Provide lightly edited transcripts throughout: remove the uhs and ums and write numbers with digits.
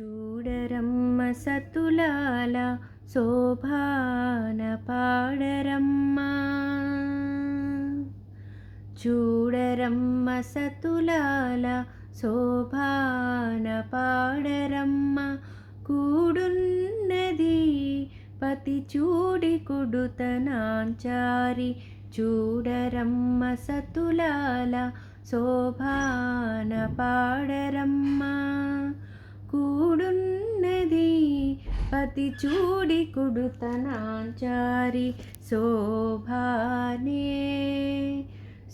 చూడరమ్మ సతులాల శోభాన పాడరమ్మ. చూడరమ్మ సతులాల శోభాన పాడరమ్మ. కూడున్నది పతి చూడి కుడుతనాంచారి. చూడరమ్మ సతులాల శోభాన పాడరమ్మ. కూడున్నది పతి చూడి కుడుతనాంచారి. శోభానే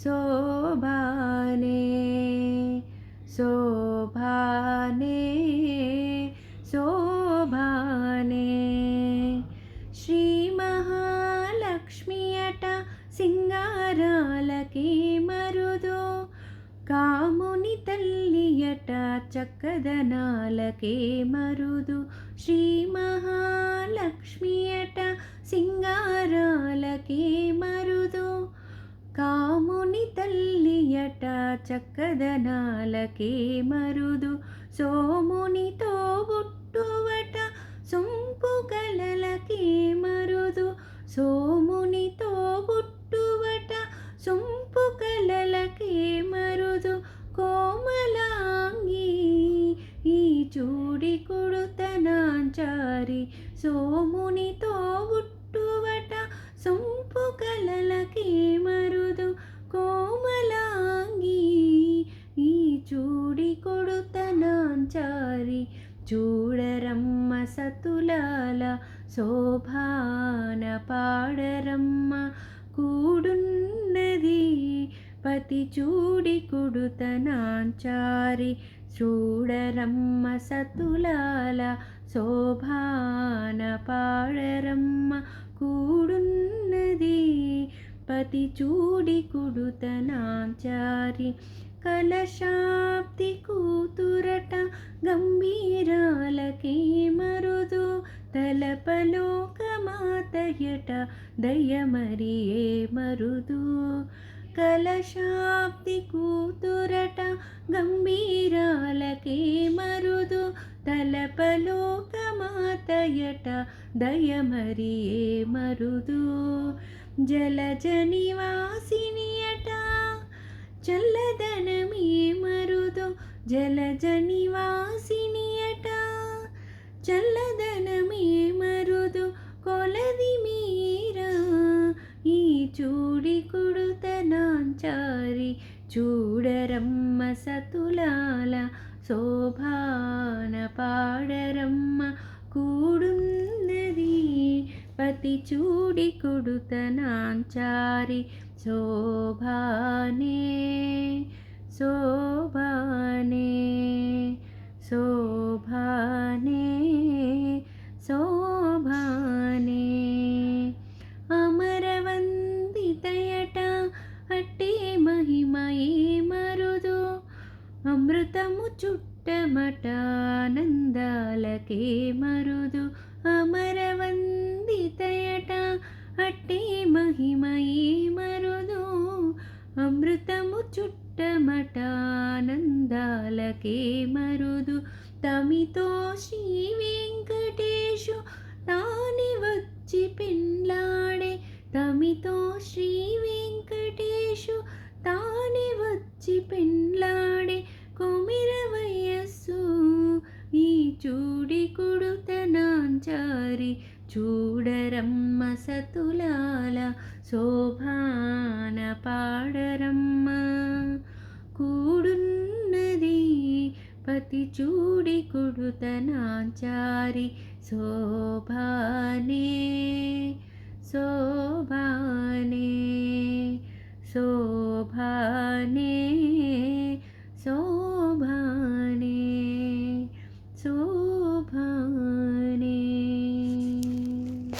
శోభానే శోభానే శోభానే. శ్రీ మహాలక్ష్మి అట సింగారాలకి మరుదు. కాముని తల్లియట చక్కదనాలకే మరుదు. శ్రీ మహాలక్ష్మి అట సింగారాలకే మరుదు. కాముని తల్లియట చక్కదనాలకే మరుదు. సోమునితో బుట్టువట సొంపు కలలకే మరుదు. సోమునితో బుట్టువట సొంపు కలలకే మరుదు. కోమలాంగి ఈ చూడి కుడుతనాంచారి. సోమునితో బుట్టువట సొంపు కలలకే మరుదు. కోమలాంగి ఈ చూడి కొడుతనాంచారి. చూడరమ్మ సతులాల శోభాన పాడరమ్మ. కూడున్నది పతి చూడి కుడుతనాంచారి. చూడరమ్మ సతులాల శోభాన పాడరమ్మ. కూడున్నది పతి చూడి కుడుతనాంచారి. కలశాబ్ది కూతురట గంభీరాలకే మరుదు. తలపలోకమాతయట దయమరియే మరుదు. కలశాబ్ది కూతురట గంభీరాలకే మరుదు. తలపలోకమాతయట దయమరియే మరుదు. జలజ నివాసినియట చల్లదనమే మరుదు. జలజ నివాసినియట చల్లదనమే మరుదు. కొలది మీరా ఈ చూడి కుడుతనాంచారి. చూడరమ్మ సతులాల శోభాన పాడరమ్మ. కూడున్నది పతి చూడి కుడుతనాంచారి. శోభానే శోభానే శోభానే శోభానే. అమరవందితయట అట్టే మహిమయే మరుదు. అమృతము చుట్టమట ఆనందాలకే మరుదు. అమరవందితయట అట్టే మహిమయే మరుదు. అమృతము చుట్టమట ఆనందాలకే మరుదు. తమితో శ్రీ వెంకటేశు తాని వచ్చి పెండ్లాడే. తమితో శ్రీ వెంకటేశు తాని వచ్చి పెండ్లాడే. కొమిర వయస్సు ఈ చూడి కుడుతనాంచారి. చూడరమ్మ సతులాల శోభాన పాడరమ్మ. కూడున్నది పతి చూడి కుడుతనాంచారి. శోభానే శోభానే శోభానే శోభానే.